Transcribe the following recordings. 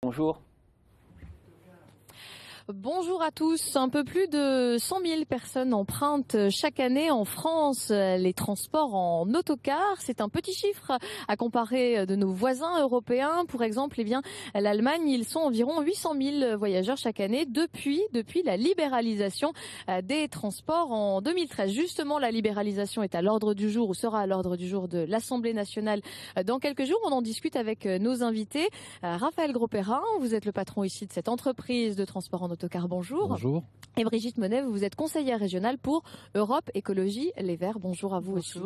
Bonjour. Bonjour à tous. Un peu plus de 100 000 personnes empruntent chaque année en France les transports en autocar. C'est un petit chiffre à comparer de nos voisins européens. Pour exemple, l'Allemagne, ils sont environ 800 000 voyageurs chaque année depuis la libéralisation des transports en 2013. Justement, la libéralisation est à l'ordre du jour ou sera à l'ordre du jour de l'Assemblée nationale dans quelques jours. On en discute avec nos invités. Raphaël Grosperrin, vous êtes le patron ici de cette entreprise de transport en autocar. Bonjour. Bonjour. Et Brigitte Monet, vous êtes conseillère régionale pour Europe Écologie Les Verts. Bonjour à vous aussi.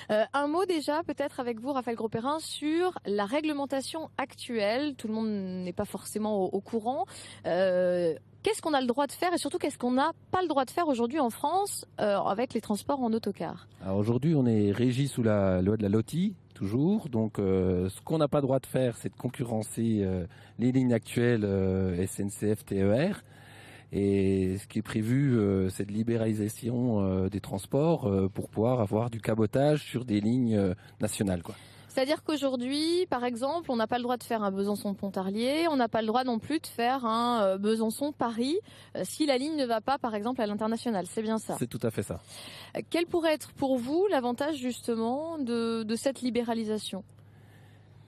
Un mot déjà peut-être avec vous, Raphaël Grosperrin, sur la réglementation actuelle. Tout le monde n'est pas forcément au courant. Qu'est-ce qu'on a le droit de faire et surtout qu'est-ce qu'on n'a pas le droit de faire aujourd'hui en France avec les transports en autocar? Alors aujourd'hui, on est régi sous la loi de la LOTI, toujours. Donc ce qu'on n'a pas le droit de faire, c'est de concurrencer les lignes actuelles SNCF, TER. Et ce qui est prévu, c'est de libéralisation des transports pour pouvoir avoir du cabotage sur des lignes nationales, quoi. C'est-à-dire qu'aujourd'hui, par exemple, on n'a pas le droit de faire un Besançon-Pontarlier, on n'a pas le droit non plus de faire un Besançon-Paris si la ligne ne va pas, par exemple, à l'international. C'est bien ça? C'est tout à fait ça. Quel pourrait être pour vous l'avantage justement de cette libéralisation?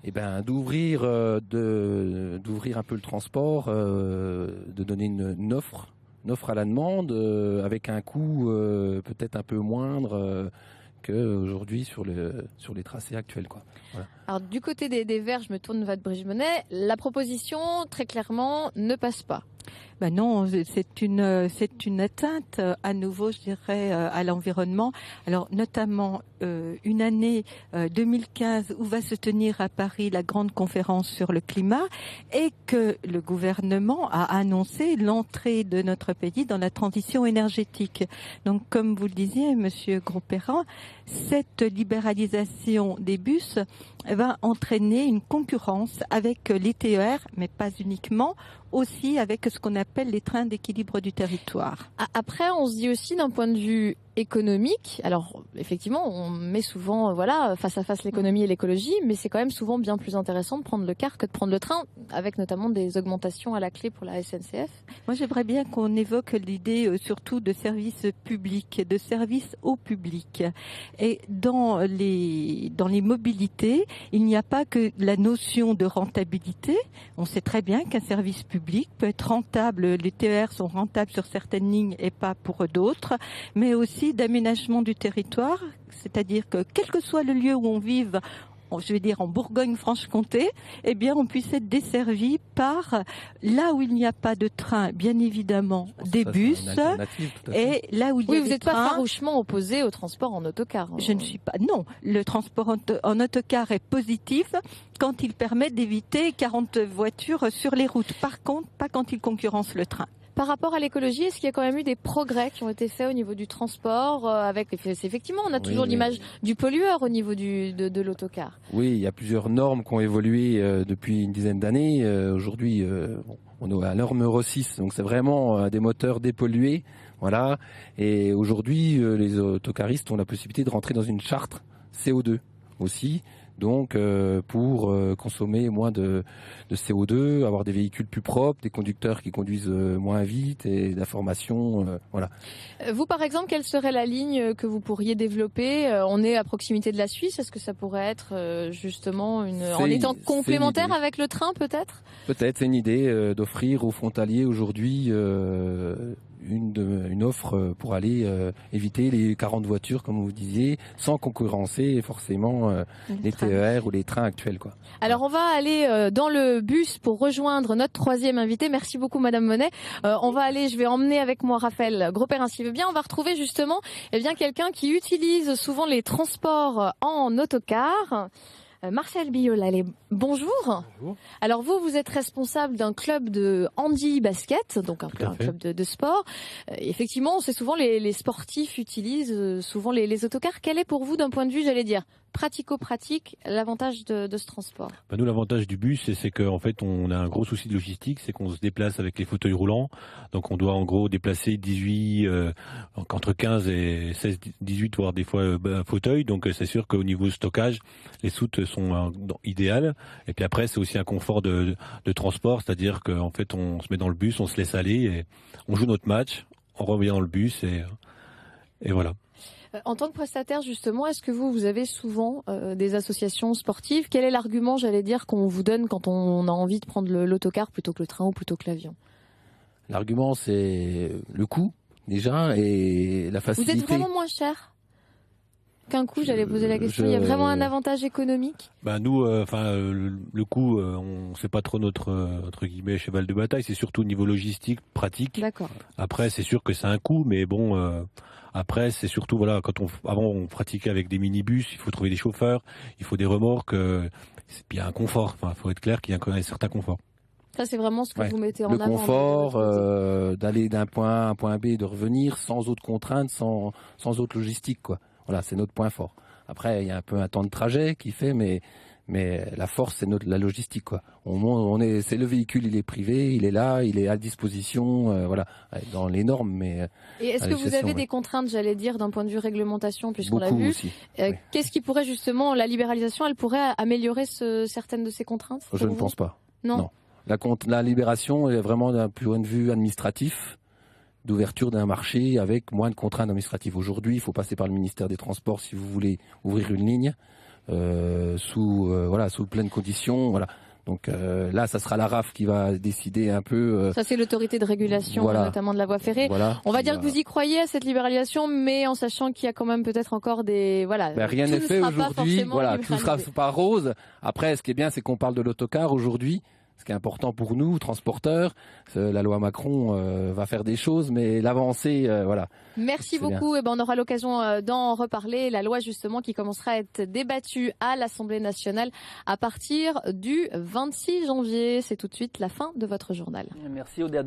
Eh ben, d'ouvrir un peu le transport, de donner une offre à la demande avec un coût peut-être un peu moindre qu'aujourd'hui sur les tracés actuels, quoi. Voilà. Alors du côté des Verts, je me tourne vers Brigitte Monet, la proposition très clairement ne passe pas. Ben non, c'est une atteinte à nouveau, je dirais, à l'environnement. Alors notamment une année 2015 où va se tenir à Paris la grande conférence sur le climat et que le gouvernement a annoncé l'entrée de notre pays dans la transition énergétique. Donc comme vous le disiez, Monsieur Grosperrin, cette libéralisation des bus va entraîner une concurrence avec les TER, mais pas uniquement, aussi avec ce qu'on appelle les trains d'équilibre du territoire. Après, on se dit aussi d'un point de vue économique, alors effectivement on met souvent face à face l'économie et l'écologie, mais c'est quand même souvent bien plus intéressant de prendre le car que de prendre le train, avec notamment des augmentations à la clé pour la SNCF. Moi j'aimerais bien qu'on évoque l'idée surtout de service public, de service au public. Et dans les mobilités, il n'y a pas que la notion de rentabilité. On sait très bien qu'un service public peut être rentable, les TER sont rentables sur certaines lignes et pas pour d'autres, mais aussi d'aménagement du territoire, c'est-à-dire que quel que soit le lieu où on vive, je vais dire en Bourgogne-Franche-Comté, eh bien on puisse être desservi par là où il n'y a pas de train, bien évidemment des bus, et là où il y a vous n'êtes pas farouchement opposé au transport en autocar. Je ne suis pas. Non, le transport en autocar est positif quand il permet d'éviter 40 voitures sur les routes. Par contre, pas quand il concurrence le train. Par rapport à l'écologie, est-ce qu'il y a quand même eu des progrès qui ont été faits au niveau du transport effectivement, on a toujours l'image du pollueur au niveau de l'autocar. Oui, il y a plusieurs normes qui ont évolué depuis une dizaine d'années. Aujourd'hui, on est à la norme Euro 6, donc c'est vraiment des moteurs dépollués. Voilà. Et aujourd'hui, les autocaristes ont la possibilité de rentrer dans une charte CO2 aussi. Donc pour consommer moins de CO2, avoir des véhicules plus propres, des conducteurs qui conduisent moins vite et d'informations, voilà. Vous par exemple, quelle serait la ligne que vous pourriez développer? On est à proximité de la Suisse, est-ce que ça pourrait être justement en étant complémentaire avec le train peut-être? Peut-être, c'est une idée d'offrir aux frontaliers aujourd'hui une offre pour aller éviter les 40 voitures, comme vous disiez, sans concurrencer forcément les TER ou les trains actuels, quoi. Alors on va aller dans le bus pour rejoindre notre troisième invité. Merci beaucoup Madame Monet. Je vais emmener avec moi Raphaël Grosperrin s'il veut bien. On va retrouver justement quelqu'un qui utilise souvent les transports en autocar. Marcel Biolay, bonjour. Bonjour. Alors vous êtes responsable d'un club de handi basket, donc un club de sport. Effectivement, c'est souvent les sportifs utilisent souvent les autocars. Quel est pour vous, d'un point de vue, j'allais dire, pratico-pratique, l'avantage de ce transport? Nous, l'avantage du bus, c'est qu'en fait, on a un gros souci de logistique, c'est qu'on se déplace avec les fauteuils roulants. Donc, on doit en gros déplacer entre 15 et 16, 18, voire des fois un fauteuil. Donc, c'est sûr qu'au niveau stockage, les soutes sont idéales. Et puis après, c'est aussi un confort de transport, c'est-à-dire qu'en fait, on se met dans le bus, on se laisse aller et on joue notre match, on revient dans le bus et voilà. En tant que prestataire, justement, est-ce que vous avez souvent des associations sportives? Quel est l'argument, j'allais dire, qu'on vous donne quand on a envie de prendre l'autocar plutôt que le train ou plutôt que l'avion? L'argument, c'est le coût, déjà, et la facilité. Vous êtes vraiment moins cher qu'un coût, j'allais poser la question. Il y a vraiment un avantage économique? Nous, le coût, on sait pas trop notre entre guillemets cheval de bataille. C'est surtout au niveau logistique, pratique. D'accord. Après, c'est sûr que c'est un coût, mais bon. Après, c'est surtout voilà, avant on pratiquait avec des minibus, il faut trouver des chauffeurs, il faut des remorques, il y a un confort. Enfin, faut être clair qu'il y a un certain confort. Ça, c'est vraiment ce que vous mettez en avant. Le confort, d'aller d'un point A à un point B, de revenir sans autre contrainte, sans autre logistique, quoi. Voilà, c'est notre point fort. Après, il y a un peu un temps de trajet qui fait, mais la force, c'est la logistique, quoi. C'est le véhicule, il est privé, il est là, il est à disposition, voilà, dans les normes, mais. Et est-ce que vous avez des contraintes, j'allais dire, d'un point de vue réglementation, puisqu'on l'a vu aussi. Qu'est-ce qui pourrait justement, la libéralisation, elle pourrait améliorer certaines de ces contraintes? Je ne pense pas. Non. La libération est vraiment d'un point de vue administratif, d'ouverture d'un marché avec moins de contraintes administratives. Aujourd'hui, il faut passer par le ministère des Transports si vous voulez ouvrir une ligne sous pleines conditions. Voilà. Donc là, ça sera la RAF qui va décider un peu. Ça, c'est l'autorité de régulation, notamment de la voie ferrée. Voilà, on va dire que vous y croyez à cette libéralisation, mais en sachant qu'il y a quand même peut-être encore des rien n'est fait aujourd'hui. Voilà, tout sera pas rose. Après, ce qui est bien, c'est qu'on parle de l'autocar aujourd'hui. Ce qui est important pour nous, transporteurs, la loi Macron va faire des choses, mais l'avancée, voilà. Merci beaucoup. On aura l'occasion d'en reparler. La loi, justement, qui commencera à être débattue à l'Assemblée nationale à partir du 26 janvier. C'est tout de suite la fin de votre journal. Merci Odette.